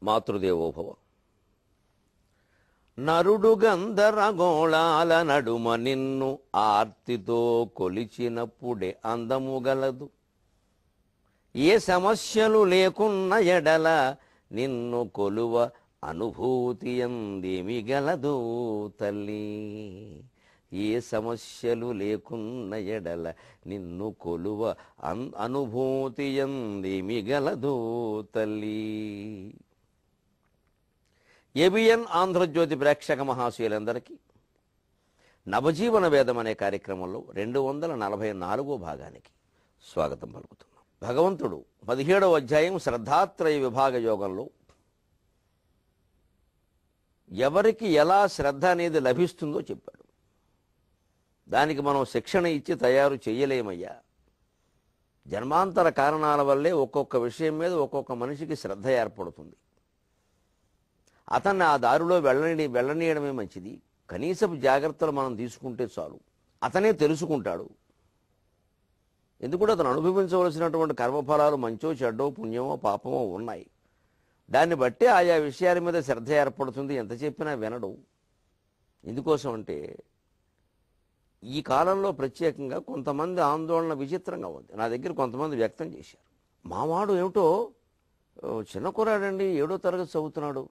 మాతృదేవోభవ. నరుడు గంధరగోళాల నడుమ నిన్ను ఆర్తితో కొలిచినప్పుడే అందము గలదు. ఏ సమస్యలు లేకున్న ఎడల నిన్ను కొలువ అనుభూతి ఎందేమి గలదు తల్లి. ఏ సమస్యలు లేకున్న ఎడల నిన్ను కొలువ అనుభూతి ఎందేమి గలదు తల్లి. ఏబిఎన్ ఆంధ్రజ్యోతి ప్రేక్షక మహాశయులందరికీ నవజీవన వేదం అనే కార్యక్రమంలో 244వ భాగానికి స్వాగతం పలుకుతున్నాం. భగవంతుడు 17వ అధ్యాయం శ్రద్ధాత్రయ విభాగ యోగంలో ఎవరికి ఎలా శ్రద్ధ అనేది లభిస్తుందో చెప్పాడు. దానికి మనం శిక్షణ ఇచ్చి తయారు చేయలేమయ్యా. జన్మాంతర కారణాల వల్లే ఒక్కొక్క విషయం మీద ఒక్కొక్క మనిషికి శ్రద్ధ ఏర్పడుతుంది. అతన్ని ఆ దారిలో వెళ్ళనీయడమే మంచిది. కనీసపు జాగ్రత్తలు మనం తీసుకుంటే చాలు. అతనే తెలుసుకుంటాడు. ఎందుకంటే అతను అనుభవించవలసినటువంటి కర్మఫలాలు మంచో చెడ్డో పుణ్యమో పాపమో ఉన్నాయి. దాన్ని బట్టి ఆయా విషయాల మీద శ్రద్ధ ఏర్పడుతుంది. ఎంత చెప్పినా వినడు. ఎందుకోసం అంటే ఈ కాలంలో ప్రత్యేకంగా కొంతమంది ఆందోళన విచిత్రంగా ఉంది. నా దగ్గర కొంతమంది వ్యక్తం చేశారు. మావాడు ఏమిటో చిన్న కుర్రాడండి, 7వ తరగతి చదువుతున్నాడు.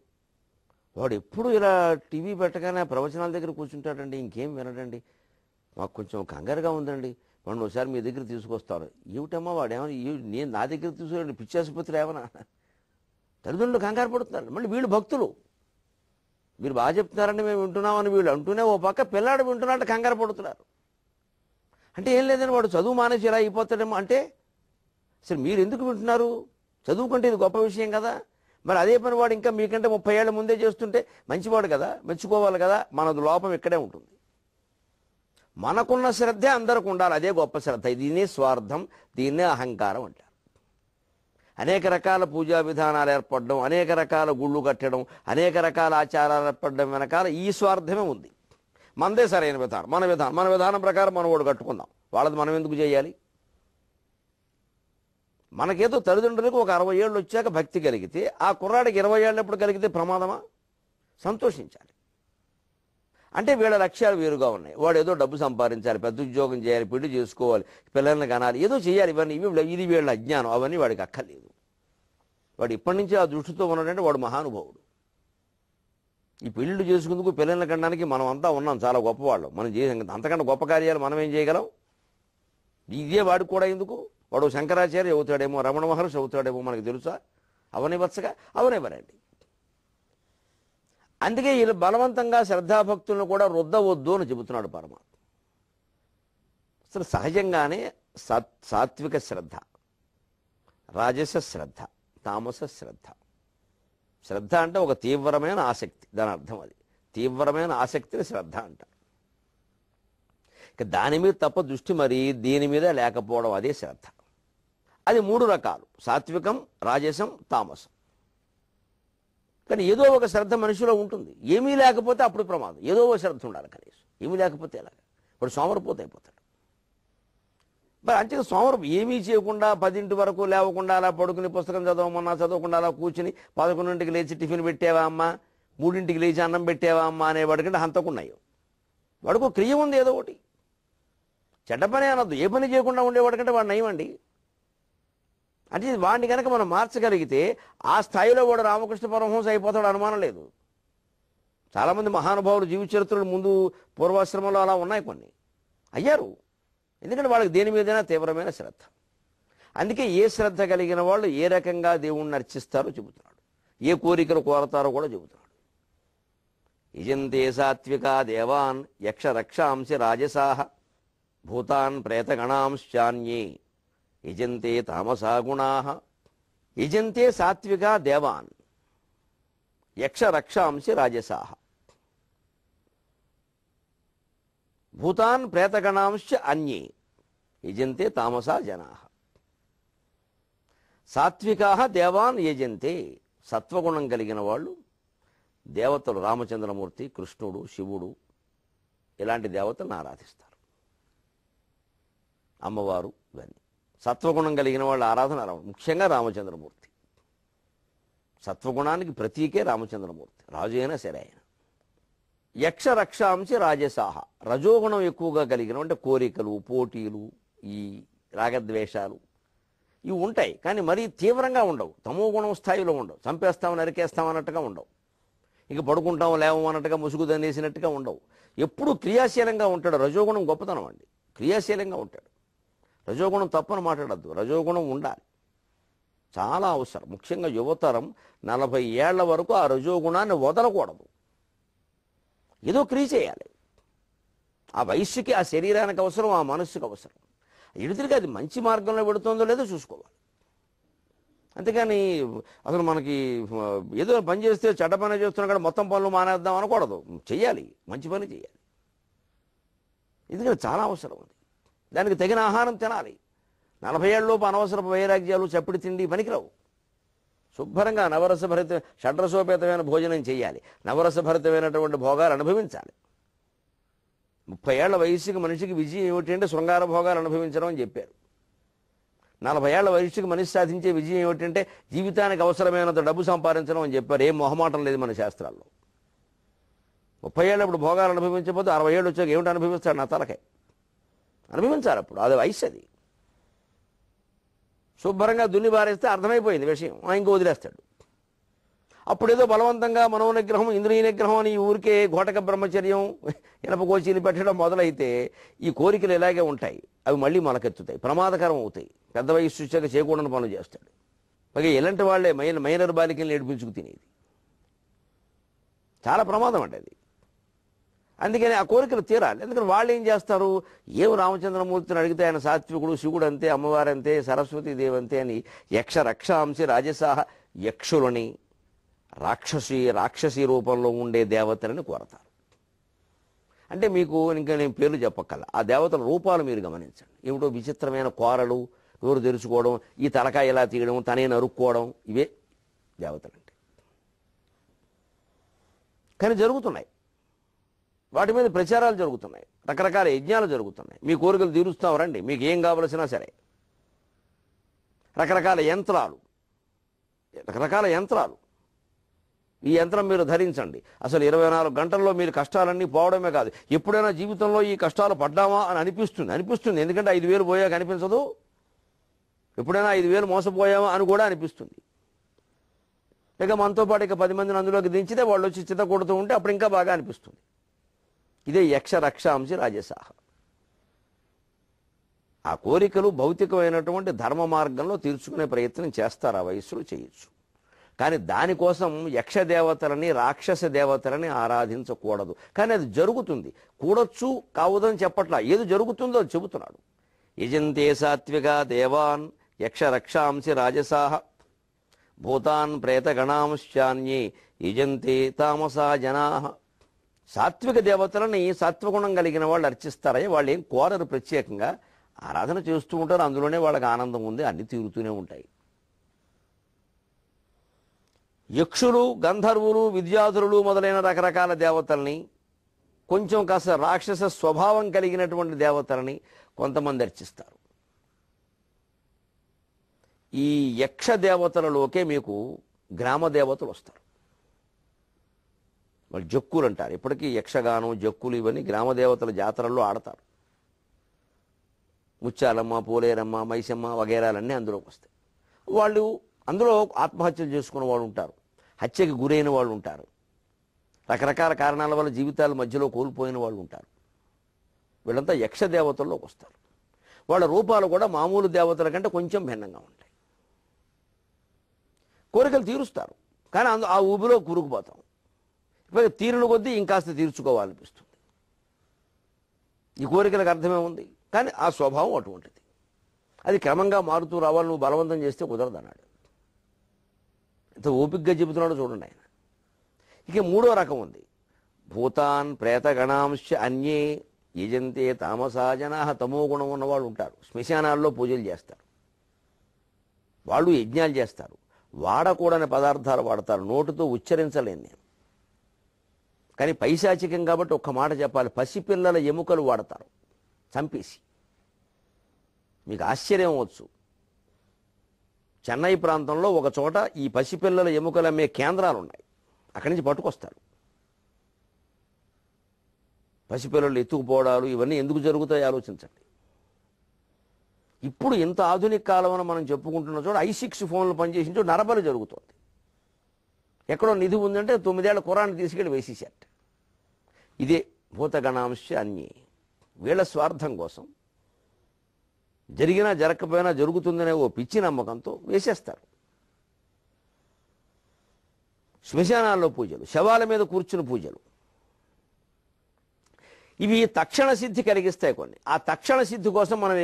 వాడు ఎప్పుడు ఇలా టీవీ పెట్టగానే ప్రవచనాల దగ్గర కూర్చుంటాడండి, ఇంకేం వినడండి. మాకు కొంచెం కంగారుగా ఉందండి. వాడిని ఒకసారి మీ దగ్గర తీసుకొస్తాను. ఏమిటమ్మా వాడేమన్నా నేను నా దగ్గర తీసుకురండి, పిచ్చాసుపత్రి ఏమన్నా. తల్లిదండ్రులు కంగారు పడుతున్నారు. మళ్ళీ వీళ్ళు భక్తులు. మీరు బాగా చెప్తున్నారని మేము వింటున్నామని వీళ్ళు అంటూనే ఓ పక్క పిల్లాడు వింటున్నట్టు కంగారు పడుతున్నారు. అంటే ఏం లేదని వాడు చదువు మానేసి ఇలా అయిపోతాడేమో. అంటే అసలు మీరు ఎందుకు వింటున్నారు? చదువుకుంటే ఇది గొప్ప విషయం కదా. మరి అదే పని వాడు ఇంకా మీకంటే 30 ఏళ్ల ముందే చేస్తుంటే మంచివాడు కదా, మెచ్చుకోవాలి కదా. మనది లోపం ఇక్కడే ఉంటుంది. మనకున్న శ్రద్ధే అందరికి ఉండాలి. అదే గొప్ప శ్రద్ధ. దీన్నే స్వార్థం, దీన్నే అహంకారం అంటారు. అనేక రకాల పూజా విధానాలు ఏర్పడడం, అనేక రకాల గుళ్ళు కట్టడం, అనేక రకాల ఆచారాలు ఏర్పడడం వెనకాల ఈ స్వార్థమే ఉంది. మనదే సరైన విధానం, మన విధానం ప్రకారం మనం వాడు కట్టుకుందాం. వాళ్ళది మనం ఎందుకు చేయాలి? మనకేదో తల్లిదండ్రులకు ఒక 60 ఏళ్ళు వచ్చాక భక్తి కలిగితే, ఆ కుర్రాడికి 20 ఏళ్ళు ఎప్పుడు కలిగితే ప్రమాదమా? సంతోషించాలి. అంటే వీళ్ళ లక్ష్యాలు వేరుగా ఉన్నాయి. వాడు ఏదో డబ్బు సంపాదించాలి, పెద్ద ఉద్యోగం చేయాలి, పెళ్లి చేసుకోవాలి, పిల్లల్ని కనాలి, ఏదో చేయాలి. ఇది వీళ్ళ అజ్ఞానం. అవన్నీ వాడికి అక్కర్లేదు. వాడు ఇప్పటి నుంచి ఆ దృష్టితో ఉన్నాడంటే వాడు మహానుభావుడు. ఈ పెళ్లిళ్ళు చేసుకుందుకు, పిల్లల్ని కనడానికి మనం అంతా ఉన్నాం, చాలా గొప్పవాళ్ళం. మనం చేసే అంతకంటే గొప్ప కార్యాలు మనం ఏం చేయగలం? ఇదే వాడికి కూడా ఎందుకు? వాడు శంకరాచార్య అవుతాడేమో, రమణ మహర్షి అవుతాడేమో, మనకు తెలుసా? అవనివచ్చగా అవనివ్వరండి. అందుకే వీళ్ళు బలవంతంగా శ్రద్ధాభక్తులను కూడా రుద్దవద్దు అని చెబుతున్నాడు పరమాత్మ. అసలు సహజంగానే సాత్విక శ్రద్ధ, రాజస శ్రద్ధ, తామస శ్రద్ధ. శ్రద్ధ అంటే ఒక తీవ్రమైన ఆసక్తి, దాని అర్థం అది. తీవ్రమైన ఆసక్తిని శ్రద్ధ అంటారు. ఇక దాని మీద తప్ప దృష్టి మరి దీని మీద లేకపోవడం, అదే శ్రద్ధ. అది 3 రకాలు: సాత్వికం, రాజసం, తామసం. కానీ ఏదో ఒక శ్రద్ధ మనిషిలో ఉంటుంది. ఏమీ లేకపోతే అప్పుడు ప్రమాదం. ఏదో ఒక శ్రద్ధ ఉండాలి కనీసం. ఏమీ లేకపోతే ఎలాగ? ఇప్పుడు సోమరిపోతే అయిపోతాడు. మరి అంతే సోమరం ఏమీ చేయకుండా 10 వరకు లేవకుండా అలా పడుకుని పుస్తకం చదవమన్నా చదవకుండా అలా కూర్చుని 11ంటికి లేచి టిఫిన్ పెట్టావా అమ్మ, 3ంటికి లేచి అన్నం పెట్టావా అమ్మ అనేవాడికంటే హంతకున్నాయి. వాడికి క్రియ ఉంది ఏదో ఒకటి. చెడ్డ పని అనొద్దు. ఏ పని చేయకుండా ఉండేవాడికంటే వాడు నయమండి. అంటే వాడిని కనుక మనం మార్చగలిగితే ఆ స్థాయిలో వాడు రామకృష్ణ పరమహంస అయిపోతాడు, అనుమానం లేదు. చాలామంది మహానుభావులు జీవిత చరిత్రలు ముందు పూర్వాశ్రమంలో అలా ఉన్నాయి, కొన్ని అయ్యారు. ఎందుకంటే వాళ్ళకి దేని మీదైనా తీవ్రమైన శ్రద్ధ. అందుకే ఏ శ్రద్ధ కలిగిన వాళ్ళు ఏ రకంగా దేవుణ్ణి అర్చిస్తారో చెబుతున్నాడు. ఏ కోరికలు కోరతారో కూడా చెబుతున్నాడు. యజంతే సాత్వికా దేవాన్ యక్ష రక్షాంసి రాజసాహ భూతాన్ ప్రేతగణాంశ్చాన్యే యజంతే తామసా గుణాః. యజంతే సాత్వికా దేవాన్ యక్ష రక్షాంసి రాజసాహ భూతాన్ ప్రేతగణాంశ్చ అన్యే యజంతే తామసా జనాః. సాత్వికాః దేవాన్ యజంతే. సత్వగుణం కలిగిన వాళ్ళు దేవతలు, రామచంద్రమూర్తి, కృష్ణుడు, శివుడు, ఇలాంటి దేవతలను ఆరాధిస్తారు. అమ్మవారు ఇవన్నీ సత్వగుణం కలిగిన వాళ్ళ ఆరాధన ముఖ్యంగా రామచంద్రమూర్తి. సత్వగుణానికి ప్రతీకే రామచంద్రమూర్తి, రాజు అయినా సరే ఆయన. యక్ష రక్షాంశి రాజసాహ, రజోగుణం ఎక్కువగా కలిగిన అంటే కోరికలు, పోటీలు, ఈ రాగద్వేషాలు ఇవి ఉంటాయి, కానీ మరీ తీవ్రంగా ఉండవు. తమో గుణం స్థాయిలో ఉండవు. చంపేస్తాం నరికేస్తాం అన్నట్టుగా ఉండవు. ఇంక పడుకుంటాం లేవం అన్నట్టుగా ముసుగు దండేసినట్టుగా ఉండవు. ఎప్పుడూ క్రియాశీలంగా ఉంటాడు. రజోగుణం గొప్పతనం అండి, క్రియాశీలంగా ఉంటాడు. రజోగుణం తప్పని మాట్లాడద్దు, రజోగుణం ఉండాలి, చాలా అవసరం. ముఖ్యంగా యువతరం 40 ఏళ్ల వరకు ఆ రజోగుణాన్ని వదలకూడదు. ఏదో క్రియ చేయాలి. ఆ వయస్సుకి, ఆ శరీరానికి అవసరం, ఆ మనస్సుకి అవసరం. ఎదురుగా అది మంచి మార్గంలో పెడుతుందో లేదో చూసుకోవాలి. అంతేగాని అసలు మనకి ఏదో పని చేస్తే చెడ్డ పని చేస్తున్నా కూడా మొత్తం పనులు మానేద్దాం అనకూడదు. చెయ్యాలి, మంచి పని చేయాలి. ఎందుకంటే చాలా అవసరం ఉంది. దానికి తగిన ఆహారం తినాలి. 40 ఏళ్ళలోపు అనవసరపు వైరాగ్యాలు, చప్పిడి తిండి పనికిరావు. శుభ్రంగా నవరసభరిత షడ్రసోపేతమైన భోజనం చేయాలి. నవరసభరితమైనటువంటి భోగాలు అనుభవించాలి. 30 ఏళ్ల వయసుకి మనిషికి విజయం ఏమిటంటే శృంగార భోగాలు అనుభవించడం అని చెప్పారు. 40 ఏళ్ల వయసుకి మనిషి సాధించే విజయం ఏమిటంటే జీవితానికి అవసరమైనంత డబ్బు సంపాదించడం అని చెప్పారు. ఏం మొహమాటం లేదు మన శాస్త్రాల్లో. 30 ఏళ్ళప్పుడు భోగాలు అనుభవించకపోతే 60 ఏళ్ళు వచ్చాక ఏమిటి అనుభవిస్తాడు? నా తలకాయ అనుభవించాలి. అప్పుడు అది వయసు. అది శుభ్రంగా దున్ని బారేస్తే అర్థమైపోయింది విషయం, ఇంకో వదిలేస్తాడు. అప్పుడేదో బలవంతంగా మనోనిగ్రహం, ఇంద్రియ నిగ్రహం అని ఈ ఊరికే ఘోటక బ్రహ్మచర్యం, ఇనప కోచీలు పెట్టడం మొదలైతే ఈ కోరికలు ఇలాగే ఉంటాయి. అవి మళ్ళీ మొలకెత్తుతాయి, ప్రమాదకరం అవుతాయి. పెద్ద వయసు వచ్చాక చేయకూడని పనులు చేస్తాడు. పైగా ఎలాంటి వాళ్ళే మైనర్ బాలికల్ని ఏడిపించుకు తినేది. చాలా ప్రమాదం అండి అది. అందుకని ఆ కోరికలు తీరాలి. ఎందుకని వాళ్ళు ఏం చేస్తారు? ఏం రామచంద్రమూర్తిని అడిగితే ఆయన సాత్వికుడు, శివుడు అంతే, అమ్మవారు అంతే, సరస్వతీదేవి అంతే అని యక్ష రక్షాంశి రాజసాహ, యక్షులని రాక్షసి రూపంలో ఉండే దేవతలని కోరతారు. అంటే మీకు ఇంకా నేను పేర్లు చెప్పక్కల, ఆ దేవతల రూపాలు మీరు గమనించండి. ఏమిటో విచిత్రమైన కోరలు, నోరు తెరుచుకోవడం, ఈ తలకాయ ఇలా తీయడం, తనే నరుక్కోవడం, ఇవే దేవతలంటే. కానీ జరుగుతున్నాయి, వాటి మీద ప్రచారాలు జరుగుతున్నాయి, రకరకాల యజ్ఞాలు జరుగుతున్నాయి. మీ కోరికలు తీరుస్తాం రండి, మీకు ఏం కావలసినా సరే. రకరకాల యంత్రాలు, ఈ యంత్రం మీరు ధరించండి. అసలు 24 గంటల్లో మీరు కష్టాలన్నీ పోవడమే కాదు, ఎప్పుడైనా జీవితంలో ఈ కష్టాలు పడ్డామా అని అనిపిస్తుంది. ఎందుకంటే 5,000 పోయాక అనిపించదు, ఎప్పుడైనా 5,000 మోసపోయామా అని కూడా అనిపిస్తుంది. ఇక మనతో పాటు ఇక 10 మందిని అందులోకి దించితే వాళ్ళు వచ్చి చిత్త కొడుతూ ఉంటే అప్పుడు ఇంకా బాగా అనిపిస్తుంది. ఇదే యక్ష రక్షాంశి రాజసాహ. ఆ కోరికలు భౌతికమైనటువంటి ధర్మ మార్గంలో తీర్చుకునే ప్రయత్నం చేస్తారు, ఆ వయస్సులో చేయొచ్చు. కానీ దానికోసం యక్ష దేవతలని, రాక్షస దేవతలని ఆరాధించకూడదు. కానీ అది జరుగుతుంది, కూడొచ్చు కావదని చెప్పట్లా, ఏది జరుగుతుందో అది చెబుతున్నాడు. యజంతే సాత్విక దేవాన్ యక్ష రక్షాంసి రాజసాహ భూతాన్ ప్రేతగణాంశాన్యే యజంతే తామసా జనాః. సాత్విక దేవతలని సత్వగుణం కలిగిన వాళ్ళు అర్చిస్తారయ్య. వాళ్ళు ఏం కోరరు, ప్రత్యేకంగా ఆరాధన చేస్తూ ఉంటారు. అందులోనే వాళ్ళకి ఆనందం ఉంది, అన్ని తీరుతూనే ఉంటాయి. యక్షులు, గంధర్వులు, విద్యాధురులు మొదలైన రకరకాల దేవతల్ని, కొంచెం కాస్త రాక్షస స్వభావం కలిగినటువంటి దేవతలని కొంతమంది అర్చిస్తారు. ఈ యక్ష దేవతలలోకే మీకు గ్రామ దేవతలు వస్తారు. వాళ్ళు జక్కులు అంటారు. ఇప్పటికీ యక్షగానం, జక్కులు ఇవన్నీ గ్రామ దేవతల జాతరల్లో ఆడతారు. ముత్యాలమ్మ, పోలేరమ్మ, మైసమ్మ వగేరాలన్నీ అందులోకి వస్తాయి. వాళ్ళు అందులో ఆత్మహత్యలు చేసుకున్న వాళ్ళు ఉంటారు, హత్యకి గురైన వాళ్ళు ఉంటారు, రకరకాల కారణాల వల్ల జీవితాల మధ్యలో కోల్పోయిన వాళ్ళు ఉంటారు. వీళ్ళంతా యక్ష దేవతల్లోకి వస్తారు. వాళ్ళ రూపాలు కూడా మామూలు దేవతల కంటే కొంచెం భిన్నంగా ఉంటాయి. కోరికలు తీరుస్తారు, కానీ ఆ ఊబిలో కూరుకుపోతాం. ఇప్పటికే తీరుల కొద్దీ ఇంకాస్త తీర్చుకోవాలనిపిస్తుంది. ఈ కోరికలకు అర్థమే ఉంది, కానీ ఆ స్వభావం అటువంటిది. అది క్రమంగా మారుతూ రావాలి. నువ్వు బలవంతం చేస్తే కుదరదన్నాడు. ఎంత ఓపికగా చెబుతున్నాడో చూడండి ఆయన. ఇక 3వ రకం ఉంది. భూతాన్ ప్రేతగణాంశ అన్యే యజంతే తామసా జనాః. తమో గుణం ఉన్నవాళ్ళు ఉంటారు, శ్మశానాల్లో పూజలు చేస్తారు, వాళ్ళు యజ్ఞాలు చేస్తారు, వాడకూడని పదార్థాలు వాడతారు. నోటితో ఉచ్చరించలేను నేను, కానీ పైశాచికం కాబట్టి ఒక్క మాట చెప్పాలి. పసిపిల్లల ఎముకలు వాడతారు చంపేసి. మీకు ఆశ్చర్యం అవచ్చు, చెన్నై ప్రాంతంలో ఒక చోట ఈ పసిపిల్లల ఎముకలు అమ్మే కేంద్రాలు ఉన్నాయి. అక్కడి నుంచి పట్టుకొస్తారు. పసిపిల్లలు ఎత్తుకుపోవడాలు ఇవన్నీ ఎందుకు జరుగుతాయి ఆలోచించండి. ఇప్పుడు ఇంత ఆధునిక కాలం మనం చెప్పుకుంటున్న చోట I6 ఫోన్లు పనిచేసిన చోట నరబలి జరుగుతోంది. ఎక్కడో నిధి ఉందంటే 9 ఏళ్ల కుర్రాన్ని తీసుకెళ్ళి వేసేసారట. ఇదే భూతగణాంశ అన్యే. వీళ్ళ స్వార్థం కోసం జరిగినా జరగకపోయినా జరుగుతుందనే ఓ పిచ్చి నమ్మకంతో వేసేస్తారు. శ్మశానాల్లో పూజలు, శవాల మీద కూర్చుని పూజలు, ఇవి తక్షణ సిద్ధి కలిగిస్తాయి కొన్ని. ఆ తక్షణ సిద్ధి కోసం మనం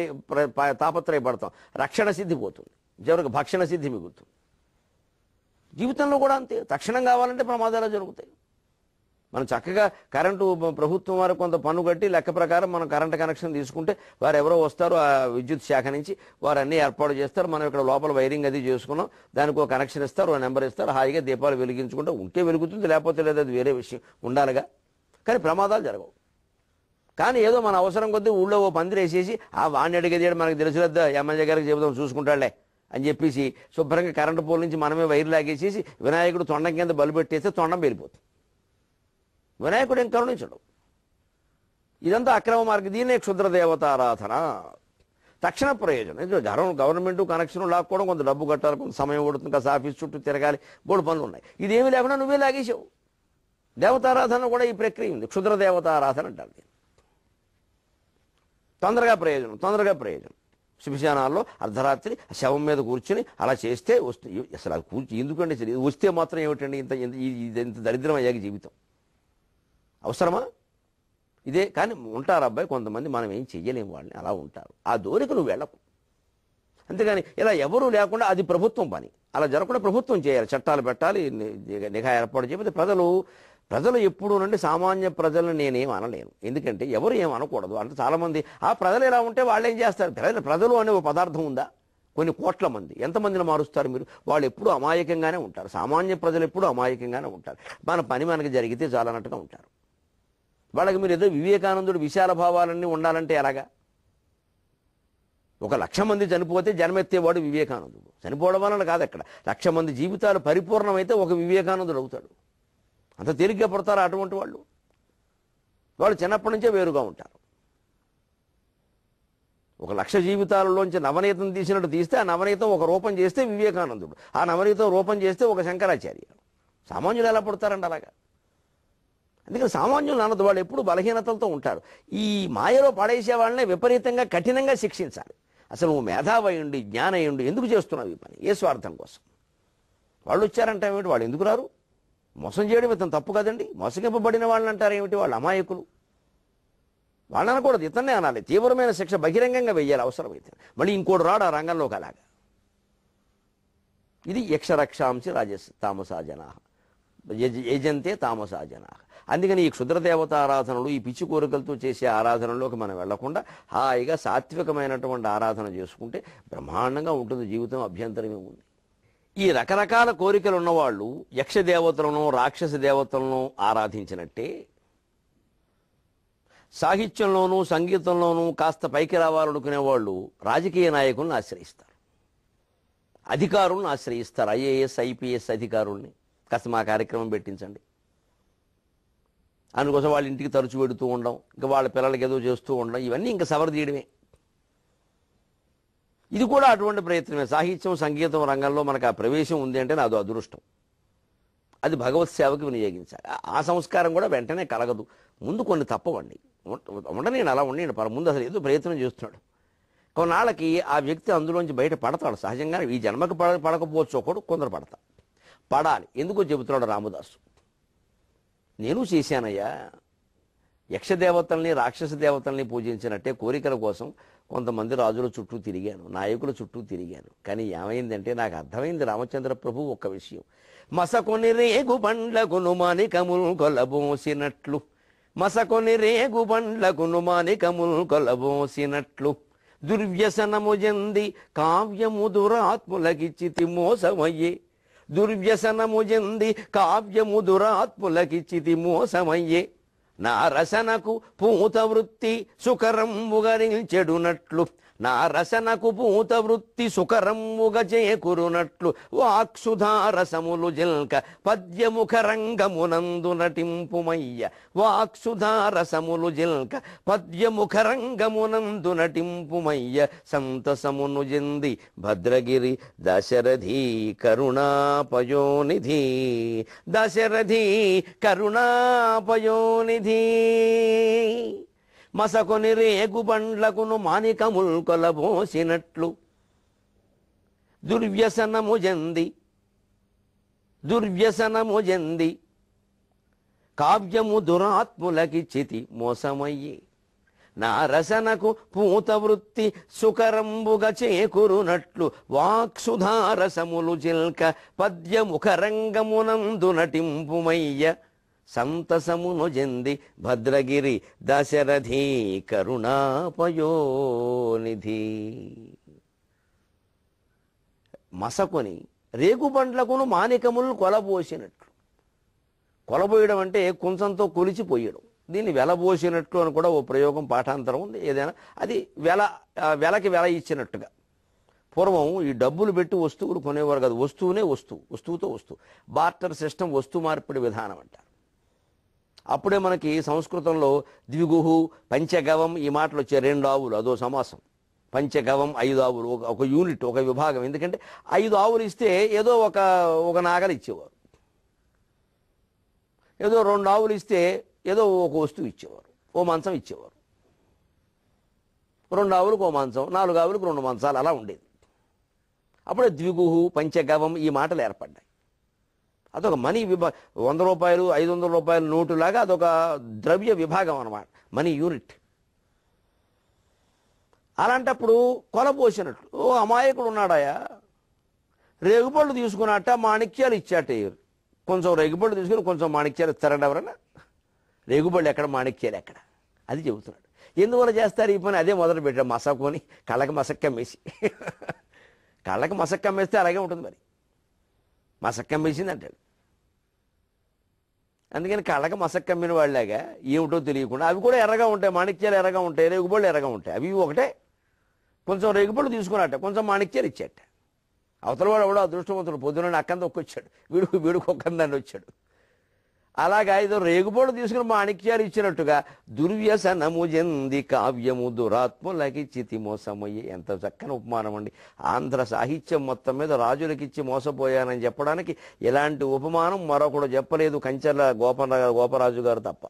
తాపత్రయపడతాం. రక్షణ సిద్ధి పోతుంది, చివరికి భక్షణ సిద్ధి మిగులుతుంది. జీవితంలో కూడా అంతే. తక్షణం కావాలంటే ప్రమాదాలు జరుగుతాయి. మనం చక్కగా కరెంటు ప్రభుత్వం వారు కొంత పన్ను కట్టి లెక్క ప్రకారం మనం కరెంటు కనెక్షన్ తీసుకుంటే వారు ఎవరో వస్తారు ఆ విద్యుత్ శాఖ నుంచి, వారు అన్నీ ఏర్పాటు చేస్తారు. మనం ఇక్కడ లోపల వైరింగ్ అది చేసుకున్నాం, దానికి ఒక కనెక్షన్ ఇస్తారు, ఒక నెంబర్ ఇస్తారు, హాయిగా దీపాలు వెలిగించుకుంటే ఉంటే వెలుగుతుంది, లేకపోతే లేదు, అది వేరే విషయం, ఉండాలిగా. కానీ ప్రమాదాలు జరగవు. కానీ ఏదో మన అవసరం కొద్దీ ఊళ్ళో ఓ పందిరి వేసేసి ఆ వాడిని అడిగేది మనకు తెలుసులేద్దా, ఎమ్మెల్యే గారికి చెబుదాం చూసుకుంటాడులే అని చెప్పేసి శుభ్రంగా కరెంటు పోల్ నుంచి మనమే వైర్లు లాగేసేసి వినాయకుడు తొండం కింద బలు పెట్టేస్తే తొండం వెళ్ళిపోతుంది. వినాయకుడు ఏం కరుణించడు. ఇదంతా అక్రమ మార్గం. దీన్నే క్షుద్ర దేవతారాధన. తక్షణ ప్రయోజనం. గవర్నమెంట్ కనెక్షన్ లాక్కోవడం, కొంత డబ్బు కట్టాలి, కొంత సమయం పడుతుంది, కాస్త ఆఫీస్ చుట్టూ తిరగాలి, బోడు పనులు ఉన్నాయి. ఇదేమీ లేకుండా నువ్వే లాగేసావు. దేవతారాధన కూడా ఈ ప్రక్రియ ఉంది. క్షుద్ర దేవతారాధన అంటారు. తొందరగా ప్రయోజనం. శ్మశానాల్లో అర్ధరాత్రి శవం మీద కూర్చుని అలా చేస్తే వస్తుంది. అసలు అది ఎందుకంటే వస్తే మాత్రం ఏమిటండి ఇంత దరిద్రం అయ్యాక జీవితం అవసరమా? ఇదే. కానీ ఉంటారు అబ్బాయి కొంతమంది, మనం ఏం చెయ్యలేము, వాళ్ళని అలా ఉంటారు. ఆ దోరికి నువ్వు వెళ్ళకు. అంతేగాని ఇలా ఎవరూ లేకుండా అది ప్రభుత్వం పని, అలా జరగకుండా ప్రభుత్వం చేయాలి, చట్టాలు పెట్టాలి, నిఘా ఏర్పాటు చేయకపోతే ప్రజలు ఎప్పుడు నుండి సామాన్య ప్రజలను నేనేం అనలేను. ఎందుకంటే ఎవరు ఏం అనకూడదు. అంటే చాలామంది ఆ ప్రజలు ఎలా ఉంటే వాళ్ళు ఏం చేస్తారు. ప్రజలు అనే ఒక పదార్థం ఉందా? కొన్ని కోట్ల మంది, ఎంతమందిని మారుస్తారు మీరు? వాళ్ళు ఎప్పుడూ అమాయకంగానే ఉంటారు. సామాన్య ప్రజలు ఎప్పుడూ అమాయకంగానే ఉంటారు. మన పని మనకి జరిగితే చాలన్నట్టుగా ఉంటారు. వాళ్ళకి మీరు ఏదో వివేకానందుడు విశాల భావాలన్నీ ఉండాలంటే ఎలాగా? 1,00,000 మంది చనిపోతే జన్మెత్తేవాడు వివేకానందుడు. చనిపోవడం వలన కాదు, అక్కడ 1,00,000 మంది జీవితాలు పరిపూర్ణమైతే ఒక వివేకానందుడు అవుతాడు. అంత తేలిగ్గా పడతారు అటువంటి వాళ్ళు. వాళ్ళు చిన్నప్పటి నుంచే వేరుగా ఉంటారు. 1,00,000 జీవితాలలోంచి నవనీతం తీసినట్టు తీస్తే ఆ నవనీతం ఒక రూపం చేస్తే వివేకానందుడు, ఆ నవనీతం రూపం చేస్తే ఒక శంకరాచార్య. సామాన్యులు ఎలా పడతారండి అలాగా? అందుకని సామాన్యులు అన్నది వాళ్ళు ఎప్పుడు బలహీనతలతో ఉంటారు. ఈ మాయలో పడేసే వాళ్ళనే విపరీతంగా కఠినంగా శిక్షించాలి. అసలు నువ్వు మేధావయుండి జ్ఞానయుండి ఎందుకు చేస్తున్నావు ఈ పని? ఏ స్వార్థం కోసం? వాళ్ళు వచ్చారంటే ఏమిటి? వాళ్ళు ఎందుకు రారు? మోసం చేయడం ఇతను తప్పు కదండి. మోసగింపబడిన వాళ్ళని అంటారు ఏమిటి? వాళ్ళు అమాయకులు. వాళ్ళని అనకూడదు, ఇతన్నే అనాలి. తీవ్రమైన శిక్ష బహిరంగంగా వెయ్యాలి అవసరమైతే. మళ్ళీ ఇంకోటి రాడు ఆ రంగంలోకి అలాగా. ఇది యక్షరక్షాంసి రాజస్ తామసా జనా యజంతే తామసా జనా. అందుకని ఈ క్షుద్రదేవత ఆరాధనలు, ఈ పిచ్చి కోరికలతో చేసే ఆరాధనలోకి మనం వెళ్లకుండా హాయిగా సాత్వికమైనటువంటి ఆరాధన చేసుకుంటే బ్రహ్మాండంగా ఉంటుంది జీవితం. అభ్యంతరమే ఉంది. ఈ రకరకాల కోరికలు ఉన్నవాళ్ళు యక్ష దేవతలను రాక్షస దేవతలను ఆరాధించినట్టే సాహిత్యంలోనూ సంగీతంలోనూ కాస్త పైకి రావాలనుకునే వాళ్ళు రాజకీయ నాయకులను ఆశ్రయిస్తారు, అధికారులను ఆశ్రయిస్తారు. IAS IPS అధికారుల్ని కాస్త మా కార్యక్రమం పెట్టించండి, అందుకోసం వాళ్ళ ఇంటికి తరచు పెడుతూ ఉండడం, ఇంకా వాళ్ళ పిల్లలకి ఏదో చేస్తూ ఉండడం, ఇవన్నీ ఇంకా సవరదీయడమే. ఇది కూడా అటువంటి ప్రయత్నమే. సాహిత్యం సంగీతం రంగంలో మనకు ఆ ప్రవేశం ఉంది అంటే నాదో అదృష్టం. అది భగవత్ సేవకి వినియోగించాలి. ఆ సంస్కారం కూడా వెంటనే కలగదు. ముందు కొన్ని తప్పవండి, ఉండని అలా ఉండి ముందు అసలు ఏదో ప్రయత్నం చేస్తున్నాడు. కొన్నాళ్ళకి ఆ వ్యక్తి అందులోంచి బయట పడతాడు. సహజంగా ఈ జన్మకు పడకపోవచ్చు, ఒకడు కొందరు పడాలి. ఎందుకో చెబుతున్నాడు రామదాసు. నేను చేశానయ్యా, యక్షదేవతల్ని రాక్షస దేవతల్ని పూజించినట్టే కోరికల కోసం కొంతమంది రాజుల చుట్టూ తిరిగాను, నాయకుల చుట్టూ తిరిగాను. కానీ ఏమైందంటే నాకు అర్థమైంది రామచంద్ర ప్రభు ఒక్క విషయం. మసకొని రేగు బండ్లకును మానికములు కొలబోసినట్లు, మసకొని రేగు బండ్లకును మానికములు కొలబోసినట్లు, దుర్వ్యసనము జంది కావ్యము దురాత్ములకిచ్చితి మోసమయ్యే, దుర్వ్యసనము జంది కావ్యము దురాత్ములకిచ్చితి మోసమయ్యే, నా రసనకు పూత వృత్తి సుకరంబుగరించెడునట్లు, నా రసనకు పూత వృత్తి సుకరమ్ముగ చేకురునట్లు వాక్సుధారసములు జిల్క పద్యముఖ రంగమునందు నటింపుమయ్య వాక్సుధారసములు జిల్క పద్యముఖ రంగమునందు నటింపుమయ్య సంతసమును చెంది భద్రగిరి దశరథీ కరుణాపయోనిధి దశరథీ కరుణాపయోనిధి మసకొని రేగు బండ్లకును మానికముల్ కొలబోసినట్లు దుర్వ్యసనము జంది కావ్యము దురాత్ములకి చితి మోసమయ్యి నా రసనకు పూత వృత్తి సుకరంబుగ చేకురునట్లు వాక్సుధారసములు చిల్క పద్యముఖ రంగమునందు నటింపుమయ్య సంతసమును చెంది భద్రగిరి దశరథీ కరుణాపయోనిధి మసకొని రేగుబండ్లకును మానికములు కొలబోసినట్లు కొలబోయడం అంటే కుంచంతో కొలిచిపోయడం దీన్ని వెలబోసినట్లు అని కూడా ఓ ప్రయోగం పాఠాంతరం ఉంది ఏదైనా అది వెలకి వెల ఇచ్చినట్టుగా పూర్వం ఈ డబ్బులు పెట్టి వస్తువులు కొనేవారు కాదు వస్తువుతో వస్తువు బార్టర్ సిస్టమ్ వస్తు మార్పిడి విధానం అంటారు అప్పుడే మనకి సంస్కృతంలో ద్విగుహు పంచగవం ఈ మాటలు వచ్చే 2 ఆవులు అదో సమాసం పంచగవం 5 ఆవులు ఒక యూనిట్ ఒక విభాగం ఎందుకంటే 5 ఆవులు ఇస్తే ఏదో ఒక నాగలు ఇచ్చేవారు ఏదో 2 ఆవులు ఇస్తే ఏదో ఒక వస్తువు ఇచ్చేవారు ఓ మంచం ఇచ్చేవారు 2 ఆవులకు ఓ మంచం 4 ఆవులకు 2 మంచాలు అలా ఉండేది అప్పుడే ద్విగుహు పంచగవం ఈ మాటలు ఏర్పడ్డాయి అదొక మనీ విభాగం 100 రూపాయలు 500 రూపాయల నోటులాగా అదొక ద్రవ్య విభాగం అన్నమాట మనీ యూనిట్ అలాంటప్పుడు కొలపోసినట్లు ఓ అమాయకుడు ఉన్నాడాయా రేగుపళ్ళు తీసుకున్నట్ట మాణిక్యాలు ఇచ్చాట కొంచెం రేగుపళ్ళు తీసుకుని కొంచెం మాణిక్యాలు ఇస్తారండి ఎవరన్నా రేగుపళ్ళు ఎక్కడ మాణిక్యాలు ఎక్కడ అది చెబుతున్నాడు ఎందువల్ల చేస్తారు ఈ పని అదే మొదలు పెట్టాడు మసకొని కళ్ళకి మసక్కమ్మేసి కళ్ళకి మసక్కమ్మేస్తే అలాగే ఉంటుంది మరి మసక్కమ్మేసింది అంటాడు అందుకని కళ్ళకి మసక్కమ్మిన వాళ్ళలాగా ఏమిటో తెలియకుండా అవి కూడా ఎర్రగా ఉంటాయి మాణిక్యాలు ఎర్రగా ఉంటాయి రేగుపళ్ళు ఎర్రగా ఉంటాయి అవి ఒకటే కొంచెం రేగుపళ్ళు తీసుకున్నట్ట కొంచెం మాణిక్యాలు ఇచ్చాట అవతల వాడు ఎవడో అదృష్టవంతుడు పొద్దున అక్కని తొక్కొచ్చాడు వీడికి ఒక్కదాన్ని వచ్చాడు అలాగా ఏదో రేగుపళ్ళు తీసుకుని మాణిక్యాలు ఇచ్చినట్టుగా దుర్వ్యసనము చెంది కావ్యము దురాత్ములకి చితి మోసమయ్యి ఎంత చక్కని ఉపమానం అండి ఆంధ్ర సాహిత్యం మొత్తం మీద రాజులకిచ్చి మోసపోయానని చెప్పడానికి ఇలాంటి ఉపమానం మరొకడు చెప్పలేదు కంచెల గోపరాజు గారు తప్ప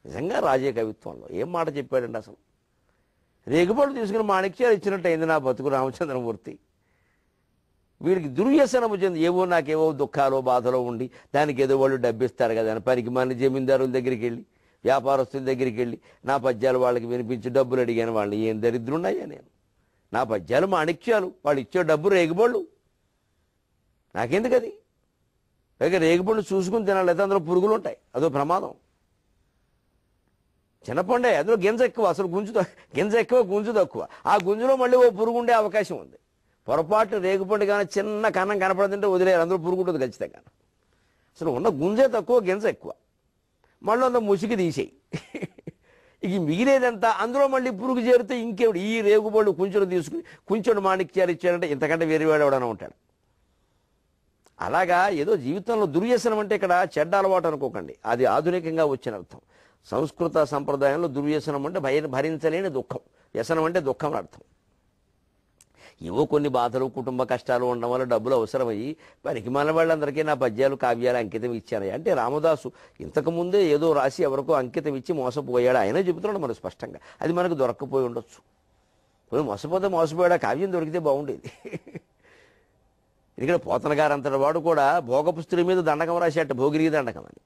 నిజంగా రాజే కవిత్వంలో ఏం మాట చెప్పాడండి అసలు రేగుపళ్ళు తీసుకుని మాణిక్యాలు ఇచ్చినట్టు అయింది నా బతుకు రామచంద్రమూర్తి వీడికి దుర్వ్యసనము చెంది ఏవో నాకేవో దుఃఖాలో బాధలో ఉండి దానికి ఏదో వాళ్ళు డబ్బిస్తారు కదా అని పనికి మన జమీందారుల దగ్గరికి వెళ్ళి వ్యాపారస్తుల దగ్గరికి వెళ్ళి నా పద్యాలు వాళ్ళకి వినిపించి డబ్బులు అడిగాను వాళ్ళని ఏం దరిద్రున్నాయా నేను నా పద్యాలు మాణిక్యాలు వాళ్ళు ఇచ్చే డబ్బు రేగుపళ్ళు నాకెందుకు అది పైగా రేగుపళ్ళు చూసుకుని తినాలి అయితే అందులో పురుగులు ఉంటాయి అదో ప్రమాదం చిన్నపండే అందులో గింజ ఎక్కువ అసలు గింజ ఎక్కువ గుంజు తక్కువ ఆ గుంజులో మళ్ళీ ఓ పురుగు ఉండే అవకాశం ఉంది పొరపాటు రేగుపండు కానీ చిన్న కన్నం కనపడుతుంటే వదిలేరు అందులో పురుగు ఉంటుంది ఖచ్చితంగా అసలు ఉన్న గుంజే తక్కువ గింజ ఎక్కువ మళ్ళీ అంత ముసికి తీసేయి ఇక మిగిలేదంతా అందులో మళ్ళీ పురుగు చేరితే ఇంకేమిటి ఈ రేగుపళ్ళు కుంచెడు తీసుకుని కుంచెడు మాణిక్యాలు ఇచ్చారంటే ఇంతకంటే వేరేవాడు ఎవడైనా ఉంటాడు అలాగా ఏదో జీవితంలో దుర్వ్యసనం అంటే ఇక్కడ చెడ్డ అలవాటు అనుకోకండి అది ఆధునికంగా వచ్చిన అర్థం సంస్కృత సంప్రదాయంలో దుర్వ్యసనం అంటే భరించలేని దుఃఖం వ్యసనం అంటే దుఃఖం అర్థం ఏవో కొన్ని బాధలు కుటుంబ కష్టాలు ఉండడం వల్ల డబ్బులు అవసరమయ్యి పనికి మన వాళ్ళందరికీ నా పద్యాలు కావ్యాలు అంకితం ఇచ్చాను అంటే రామదాసు ఇంతకుముందే ఏదో రాసి ఎవరికో అంకితం ఇచ్చి మోసపోయాడు ఆయన చెబుతున్నాడు మనకు స్పష్టంగా అది మనకు దొరక్కపోయి ఉండొచ్చు మోసపోయాడు కావ్యం దొరికితే బాగుండేది ఇక్కడ పోతన గారు అంతటి వాడు కూడా భోగపు స్త్రీ మీద దండకం రాశాట భోగిరికి దండకం అని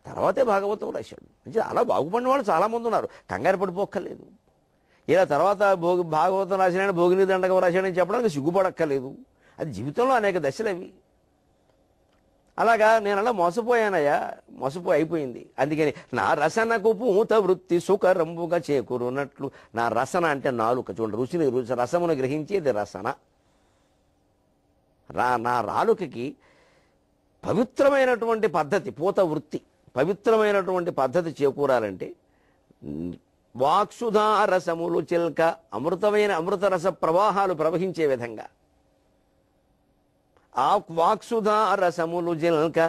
తర్వాతే భాగవతం రాశాడు అలా బాగుపడిన వాళ్ళు చాలామంది ఉన్నారు కంగారు పడిపోక్కర్లేదు ఇలా తర్వాత భాగవతం రాసిన భోగిని దండకం రాశాడని చెప్పడానికి సిగ్గుపడక్కర్లేదు అది జీవితంలో అనేక దశలు అవి అలాగా నేను అలా అయిపోయింది అందుకని నా రసనకు పూత వృత్తి సుఖరంబుగా చేకూరున్నట్లు నా రసన అంటే నాలుక చూడండి రసమును గ్రహించేది రసన నా నాలుకకి పవిత్రమైనటువంటి పద్ధతి పూత వృత్తి పవిత్రమైనటువంటి పద్ధతి చేకూరాలంటే వాక్సుధారసములు చిల్క, అమృతమైన అమృతరస ప్రవాహాలు ప్రవహించే విధంగా. ఆ వాక్సుధారసములు జిల్క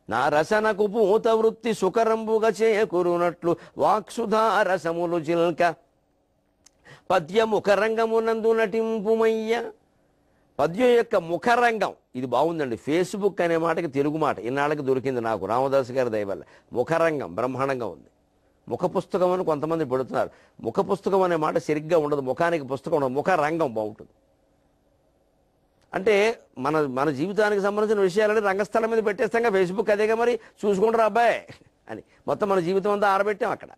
నా రసనకు పూత వృత్తి సుకరంబుగా చేకూరునట్లు వాక్సుధారసములు జిల్క పద్య ముఖరంగమునందు నటింపుమయ్య. పద్యం యొక్క ముఖరంగం ఇది బాగుందండి. ఫేస్బుక్ అనే మాటకి తెలుగు మాట ఇన్నాళ్ళకి దొరికింది నాకు, రామదాసు గారి దయ వల్ల. ముఖరంగం బ్రహ్మాండంగా ఉంది. ముఖ పుస్తకం అని కొంతమంది పెడుతున్నారు. ముఖ పుస్తకం అనే మాట సరిగ్గా ఉండదు, ముఖానికి పుస్తకం ఉండదు, ముఖరంగం బాగుంటుంది. అంటే మన మన జీవితానికి సంబంధించిన విషయాలని రంగస్థలం మీద పెట్టేస్తాం. ఫేస్బుక్ అదేగా మరి, చూసుకుంటారు అబ్బాయి అని మొత్తం మన జీవితం అంతా ఆరబెట్టాం అక్కడ.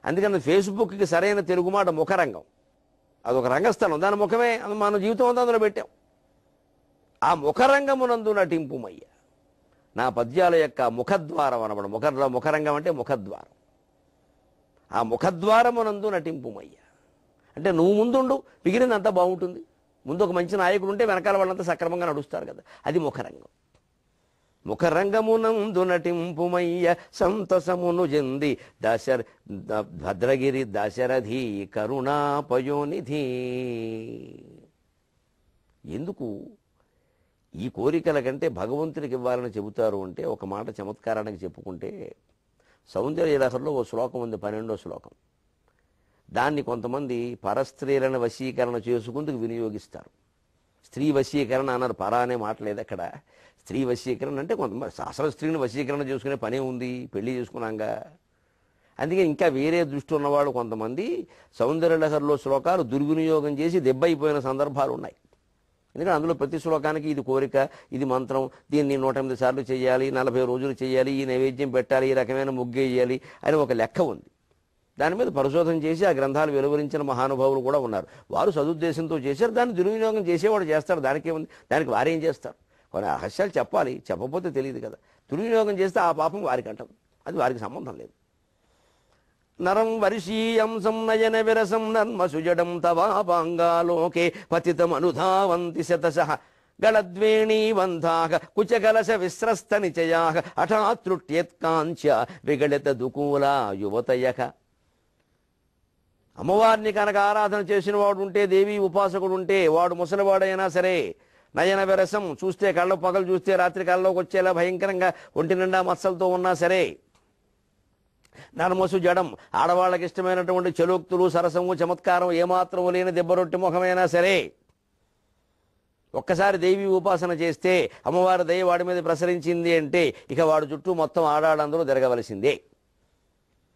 అందుకని ఫేస్బుక్కి సరైన తెలుగు మాట ముఖరంగం. అదొక రంగస్థలం, దాని ముఖమే మన జీవితం అంతా అందులో పెట్టాం. ఆ ముఖరంగమునందు నటింపుమయ్య. నా పద్యాల యొక్క ముఖద్వారం అనమాట. ముఖరంగం అంటే ముఖద్వారం. ఆ ముఖద్వారమునందు నటింపుమయ్య అంటే నువ్వు ముందుండు, మిగిలిందంతా బాగుంటుంది. ముందు ఒక మంచి నాయకుడు ఉంటే వెనకాల వాళ్ళంతా సక్రమంగా నడుస్తారు కదా, అది ముఖరంగం. ముఖరంగమునందు నటింపుమయ్య సంతసమును జంది భద్రగిరి దశరథి కరుణాపయోనిధి. ఎందుకు ఈ కోరికల కంటే భగవంతునికి ఇవ్వాలని చెబుతారు అంటే, ఒక మాట చమత్కారానికి చెప్పుకుంటే, సౌందర్యలహరిలో ఓ శ్లోకం ఉంది, 12వ శ్లోకం. దాన్ని కొంతమంది పరస్త్రీలను వశీకరణ చేసుకుందుకు వినియోగిస్తారు. స్త్రీ వశీకరణ అన్నారు, పర అనే మాట లేదు అక్కడ. స్త్రీ వశీకరణ అంటే కొంతమంది అసలు స్త్రీని వశీకరణ చేసుకునే పనే ఉంది, పెళ్లి చేసుకున్నాగా. అందుకే ఇంకా వేరే దృష్టి ఉన్నవాళ్ళు కొంతమంది సౌందర్యలహరిలో శ్లోకాలు దుర్వినియోగం చేసి దెబ్బైపోయిన సందర్భాలు ఉన్నాయి. ఎందుకంటే అందులో ప్రతి శ్లోకానికి ఇది కోరిక, ఇది మంత్రం, దీన్ని 108 సార్లు చేయాలి, 40 రోజులు చేయాలి, ఈ నైవేద్యం పెట్టాలి, ఈ రకమైన ముగ్గేయాలి అని ఒక లెక్క ఉంది. దాని మీద పరిశోధన చేసి ఆ గ్రంథాలు వెలువరించిన మహానుభావులు కూడా ఉన్నారు. వారు సదుద్దేశంతో చేశారు, దాన్ని దుర్వినియోగం చేసేవాడు చేస్తాడు, దానికేముంది, దానికి వారేం చేస్తారు. కొన్ని రహస్యాలు చెప్పాలి, చెప్పకపోతే తెలియదు కదా. దుర్వినియోగం చేస్తే ఆ పాపం వారికి అంటాం, అది వారికి సంబంధం లేదు. నరం వర్షీయంసం నయన విరసం నర్మసుజడం తవాపాంగాలోకే పతితమనుధావంతి శతశః గళద్వేణీబంధాః కుచకలశ విస్రస్త నిచయాః హఠాత్రుట్యేత్కాంచ్య విగళిత దుకూలా యువతయః. అమ్మవారిని కనుక ఆరాధన చేసిన వాడు ఉంటే, దేవి ఉపాసకుడు ఉంటే, వాడు ముసలివాడైనా సరే, నయన విరసం చూస్తే కళ్ళ పగలు చూస్తే రాత్రి కళ్ళలోకి వచ్చేలా భయంకరంగా ఒంటి నిండా మత్సలతో ఉన్నా సరే, నర్మసు జడం ఆడవాళ్ళకి ఇష్టమైనటువంటి చలోక్తులు, సరసము, చమత్కారం ఏమాత్రం లేని దెబ్బరొట్టి ముఖమైనా సరే, ఒక్కసారి దేవి ఉపాసన చేస్తే అమ్మవారి దయ వాడి మీద ప్రసరించింది అంటే ఇక వాడు చుట్టూ మొత్తం ఆడాళ్ళందరూ తిరగవలసిందే.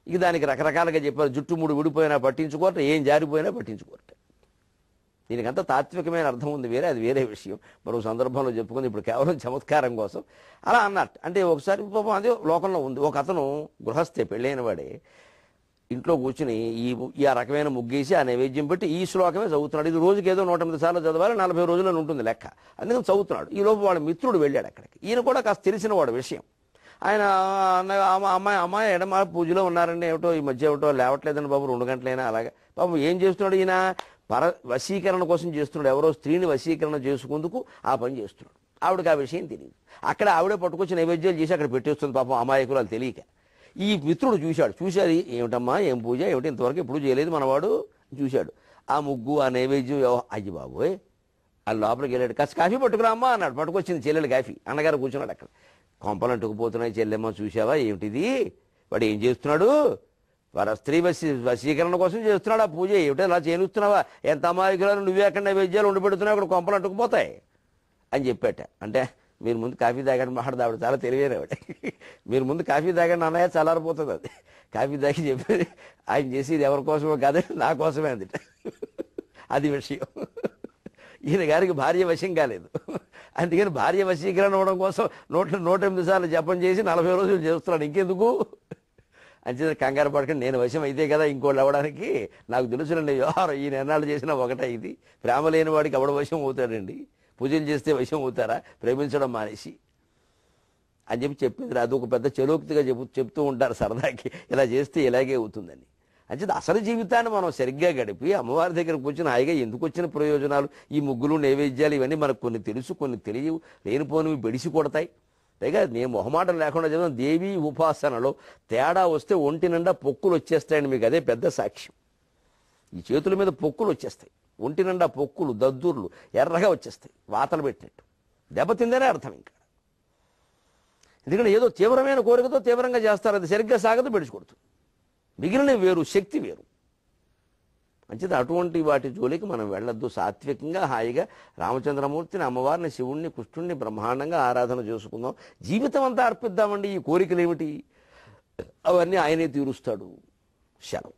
ఇక దానికి రకరకాలుగా చెప్పారు. జుట్టు ముడి విడిపోయినా పట్టించుకోరట, ఏం జారిపోయినా పట్టించుకోరట. దీనికంతా తాత్వికమైన అర్థం ఉంది, అది వేరే విషయం, మరో సందర్భంలో చెప్పుకుంది. ఇప్పుడు కేవలం చమత్కారం కోసం అలా అన్నట్టు. అంటే ఒకసారి పాపం అదే లోకంలో ఉంది. ఒక అతను గృహస్థే, పెళ్ళైన వాడే, ఇంట్లో కూర్చుని ఈ ఆ రకమైన ముగ్గేసి ఆ నైవేద్యం పెట్టి ఈ శ్లోకమే చదువుతున్నాడు. ఇది రోజుకి ఏదో 108 సార్లు చదవాలి, 40 రోజుల్లో ఉంటుంది లెక్క. అందుకని చదువుతున్నాడు. ఈ లోపు వాళ్ళ మిత్రుడు వెళ్ళాడు అక్కడికి. ఈయన కూడా కాస్త తెలిసిన వాడు విషయం. ఆయన అమ్మాయి ఎడమ పూజలో ఉన్నారండి, ఏమిటో ఈ మధ్య ఏమిటో లేవట్లేదండి బాబు, 2 గంటలైనా. అలాగే బాబు ఏం చేస్తున్నాడు ఈయన, వశీకరణ కోసం చేస్తున్నాడు. ఎవరో స్త్రీని వశీకరణ చేసుకుందుకు ఆ పని చేస్తున్నాడు. ఆవిడకి ఆ విషయం తెలియదు. అక్కడ ఆవిడే పట్టుకొచ్చి నైవేద్యాలు చేసి అక్కడ పెట్టేస్తుంది పాపం అమాయకులు, అది తెలియక. ఈ మిత్రుడు చూశాడు, ఏమిటమ్మా ఏం పూజ ఏమిటి, ఇంతవరకు ఎప్పుడు చేయలేదు మనవాడు. చూశాడు ఆ ముగ్గు, ఆ నైవేద్యం. అయ్యి బాబోయ్, ఆ లోపలికి వెళ్ళాడు. కాస్త కాఫీ పట్టుకురా అమ్మా అన్నాడు. పట్టుకొచ్చింది చెల్లెలు కాఫీ. అన్నగారు కూర్చున్నాడు అక్కడ. కొంపలు అంటుకుపోతున్నాయి, చెల్లెమ్మ చూసావా ఏమిటిది, వాడు ఏం చేస్తున్నాడు, వాడు స్త్రీ వశీకరణ కోసం చేస్తున్నాడు ఆ పూజ, ఏమిటో అలా చేస్తున్నావా, ఎంత అమాయకులను నువ్వే అక్కడ నైవేద్యాలు ఉండి పెడుతున్నావు, అక్కడ కొంపలు అంటుకుపోతాయి అని చెప్పాట. అంటే మీరు ముందు కాఫీ తాగండి మాట్లాడదు, ఆవిడ చాలా తెలివైనవాడు. మీరు ముందు కాఫీ తాగండి అన్నయ్య, చల్లారిపోతుంది అది. కాఫీ తాగి చెప్పేది ఆయన చేసేది ఎవరి కోసమో కాదండి, నా కోసమే అందుట. అది విషయం. ఈయన గారికి భార్య వశం కాలేదు, అందుకని భార్య వశీకరణ అవ్వడం కోసం 108 సార్లు జపం చేసి 40 రోజులు చేస్తున్నాడు. ఇంకెందుకు అంచేత కంగారు పడకండి, నేను వశం అయితే కదా ఇంకోళ్ళు అవ్వడానికి. నాకు తెలుసునండి వ్యవహారం, ఈయన ఎన్నాళ్ళు చేసినా ఒకటే. ఇది ప్రేమ లేని వాడికి ఎవడ వశం అవుతాడండి, పూజలు చేస్తే వశం అవుతారా, ప్రేమించడం మానేసి అని చెప్పింది. అది ఒక పెద్ద చలోక్తిగా చెప్తూ ఉంటారు సరదాకి, ఇలా చేస్తే ఇలాగే అవుతుందని. అంచేత అసలు జీవితాన్ని మనం సరిగ్గా గడిపి అమ్మవారి దగ్గర కూర్చుని హాయిగా ఎందుకు వచ్చిన ప్రయోజనాలు, ఈ ముగ్గులు నైవేద్యాలు ఇవన్నీ మనకు కొన్ని తెలుసు, కొన్ని తెలియవు, లేనిపోనివి బెడిసి కొడతాయి. పైగా నేను మొహమాటం లేకుండా చదివాను, దేవీ ఉపాసనలో తేడా వస్తే ఒంటి నిండా పొక్కులు వచ్చేస్తాయండి. మీకు అదే పెద్ద సాక్ష్యం. ఈ చేతుల మీద పొక్కులు వచ్చేస్తాయి, ఒంటి నిండా పొక్కులు, దద్దుర్లు ఎర్రగా వచ్చేస్తాయి, వాతలు పెట్టినట్టు. దెబ్బతిందనే అర్థం. ఇంకా ఎందుకంటే ఏదో తీవ్రమైన కోరికతో తీవ్రంగా చేస్తారు, అది సరిగ్గా సాగదు, పెడుచుకొడుతుంది. మిగిలిన వేరు, శక్తి వేరు. మంచిది, అటువంటి వాటి జోలికి మనం వెళ్ళొద్దు. సాత్వికంగా హాయిగా రామచంద్రమూర్తిని, అమ్మవారిని, శివుణ్ణి, కృష్ణుణ్ణి బ్రహ్మాండంగా ఆరాధన చేసుకుందాం. జీవితం అంతా అర్పిద్దామండి. ఈ కోరికలు ఏమిటి, అవన్నీ ఆయనే తీరుస్తాడు. సెలవు.